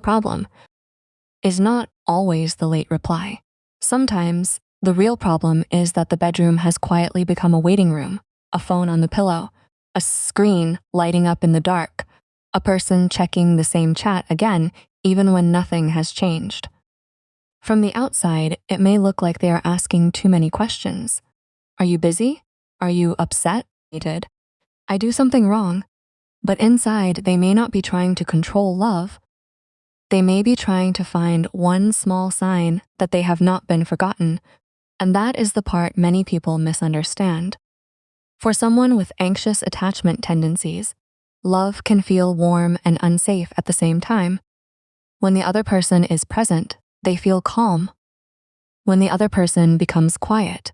problem is not always the late reply. Sometimes, the real problem is that the bedroom has quietly become a waiting room, a phone on the pillow, a screen lighting up in the dark, a person checking the same chat again, even when nothing has changed. From the outside, it may look like they are asking too many questions. Are you busy? Are you upset? I do something wrong. But inside, they may not be trying to control love. They may be trying to find one small sign that they have not been forgotten, and that is the part many people misunderstand. For someone with anxious attachment tendencies, love can feel warm and unsafe at the same time. When the other person is present, they feel calm. When the other person becomes quiet,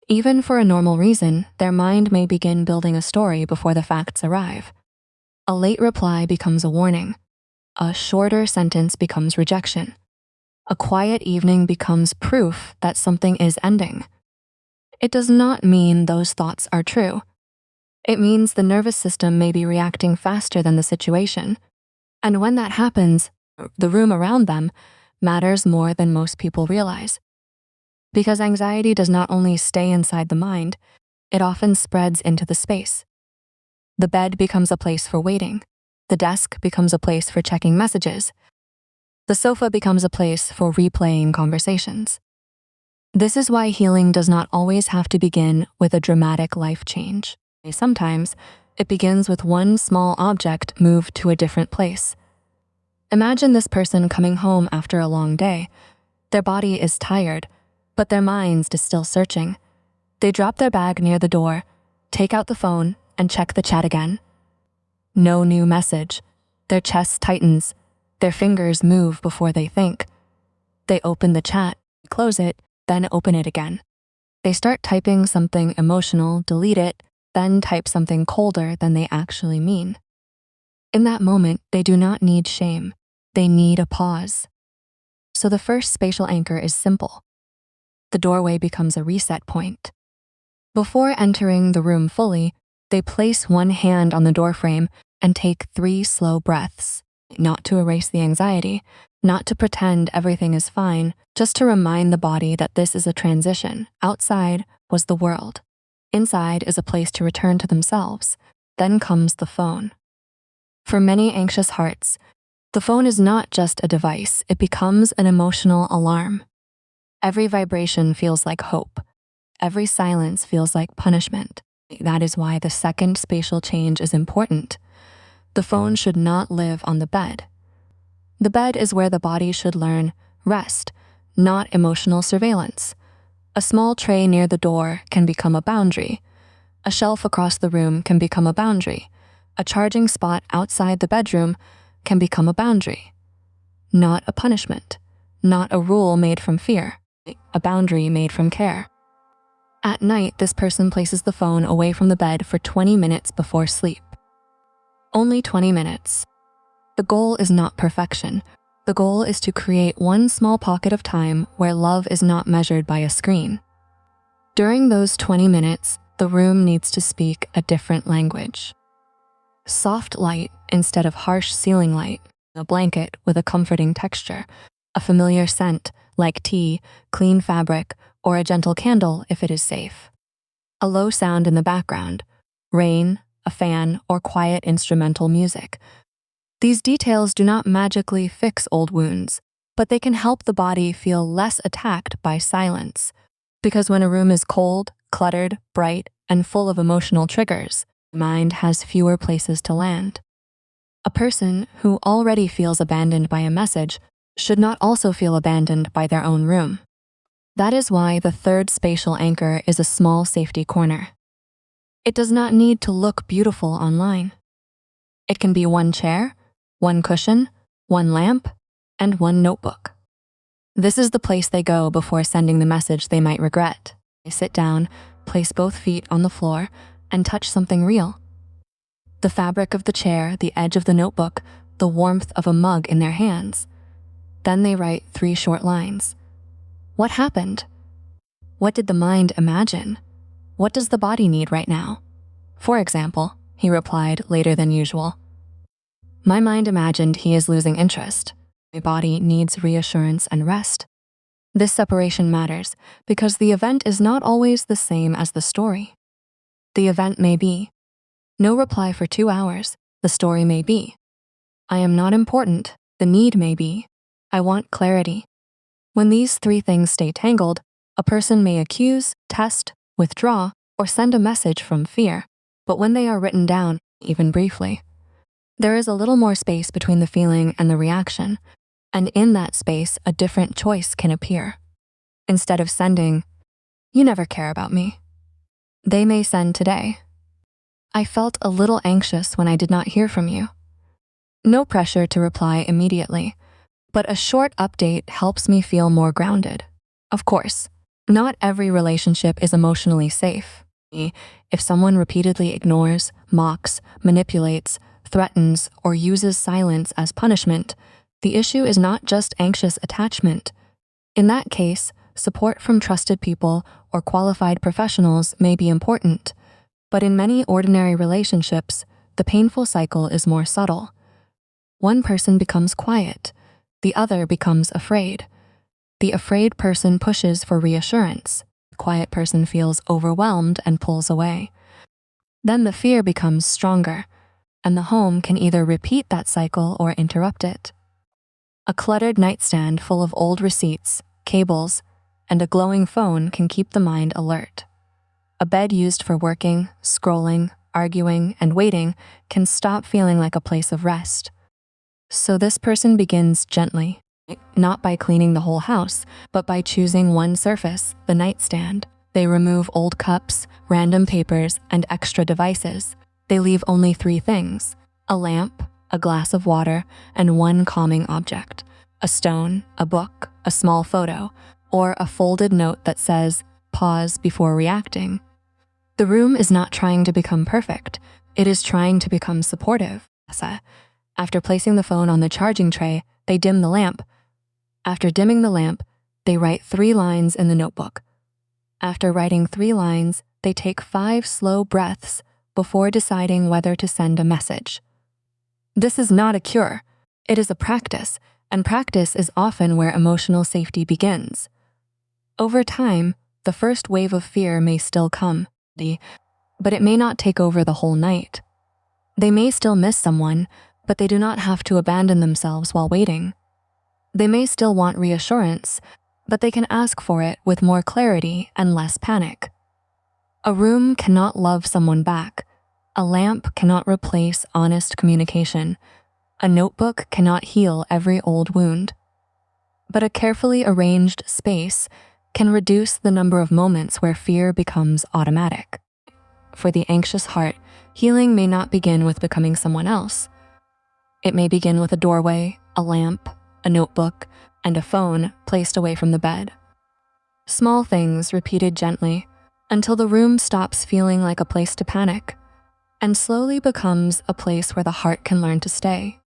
even for a normal reason, their mind may begin building a story before the facts arrive. A late reply becomes a warning. A shorter sentence becomes rejection. A quiet evening becomes proof that something is ending. It does not mean those thoughts are true. It means the nervous system may be reacting faster than the situation. And when that happens, the room around them matters more than most people realize. Because anxiety does not only stay inside the mind, it often spreads into the space. The bed becomes a place for waiting. The desk becomes a place for checking messages. The sofa becomes a place for replaying conversations. This is why healing does not always have to begin with a dramatic life change. Sometimes, it begins with one small object moved to a different place. Imagine this person coming home after a long day. Their body is tired, but their mind is still searching. They drop their bag near the door, take out the phone, and check the chat again. No new message. Their chest tightens. Their fingers move before they think. They open the chat, close it, then open it again. They start typing something emotional, delete it, then type something colder than they actually mean. In that moment, they do not need shame. They need a pause. So the first spatial anchor is simple. The doorway becomes a reset point. Before entering the room fully, they place one hand on the doorframe and take 3 slow breaths, not to erase the anxiety, not to pretend everything is fine, just to remind the body that this is a transition. Outside was the world. Inside is a place to return to themselves. Then comes the phone. For many anxious hearts, the phone is not just a device, it becomes an emotional alarm. Every vibration feels like hope. Every silence feels like punishment. That is why the second spatial change is important. The phone should not live on the bed. The bed is where the body should learn rest, not emotional surveillance. A small tray near the door can become a boundary. A shelf across the room can become a boundary. A charging spot outside the bedroom can become a boundary. Not a punishment, not a rule made from fear. A boundary made from care. At night, this person places the phone away from the bed for 20 minutes before sleep. Only 20 minutes. The goal is not perfection. The goal is to create one small pocket of time where love is not measured by a screen. During those 20 minutes, the room needs to speak a different language. Soft light instead of harsh ceiling light, a blanket with a comforting texture, a familiar scent, like tea, clean fabric, or a gentle candle if it is safe. A low sound in the background, rain, a fan, or quiet instrumental music. These details do not magically fix old wounds, but they can help the body feel less attacked by silence. Because when a room is cold, cluttered, bright, and full of emotional triggers, the mind has fewer places to land. A person who already feels abandoned by a message should not also feel abandoned by their own room. That is why the third spatial anchor is a small safety corner. It does not need to look beautiful online. It can be one chair, one cushion, one lamp, and one notebook. This is the place they go before sending the message they might regret. They sit down, place both feet on the floor, and touch something real. The fabric of the chair, the edge of the notebook, the warmth of a mug in their hands. Then they write 3 short lines. What happened? What did the mind imagine? What does the body need right now? For example, he replied later than usual. My mind imagined he is losing interest. My body needs reassurance and rest. This separation matters because the event is not always the same as the story. The event may be, no reply for 2 hours. The story may be, I am not important. The need may be, I want clarity. When these three things stay tangled, a person may accuse, test, withdraw, or send a message from fear. But when they are written down, even briefly, there is a little more space between the feeling and the reaction, and in that space, a different choice can appear. Instead of sending, you never care about me, they may send today, I felt a little anxious when I did not hear from you. No pressure to reply immediately, but a short update helps me feel more grounded. Of course, not every relationship is emotionally safe. If someone repeatedly ignores, mocks, manipulates, threatens, or uses silence as punishment, the issue is not just anxious attachment. In that case, support from trusted people or qualified professionals may be important. But in many ordinary relationships, the painful cycle is more subtle. One person becomes quiet, the other becomes afraid. The afraid person pushes for reassurance. The quiet person feels overwhelmed and pulls away. Then the fear becomes stronger, and the home can either repeat that cycle or interrupt it. A cluttered nightstand full of old receipts, cables, and a glowing phone can keep the mind alert. A bed used for working, scrolling, arguing, and waiting can stop feeling like a place of rest. So this person begins gently, not by cleaning the whole house, but by choosing one surface, the nightstand. They remove old cups, random papers, and extra devices. They leave only 3 things: a lamp, a glass of water, and one calming object: a stone, a book, a small photo, or a folded note that says, pause before reacting. The room is not trying to become perfect. It is trying to become supportive. After placing the phone on the charging tray, they dim the lamp. After dimming the lamp, they write 3 lines in the notebook. After writing 3 lines, they take 5 slow breaths before deciding whether to send a message. This is not a cure. It is a practice, and practice is often where emotional safety begins. Over time, the first wave of fear may still come, but it may not take over the whole night. They may still miss someone, but they do not have to abandon themselves while waiting. They may still want reassurance, but they can ask for it with more clarity and less panic. A room cannot love someone back. A lamp cannot replace honest communication. A notebook cannot heal every old wound. But a carefully arranged space can reduce the number of moments where fear becomes automatic. For the anxious heart, healing may not begin with becoming someone else. It may begin with a doorway, a lamp, a notebook, and a phone placed away from the bed. Small things repeated gently until the room stops feeling like a place to panic and slowly becomes a place where the heart can learn to stay.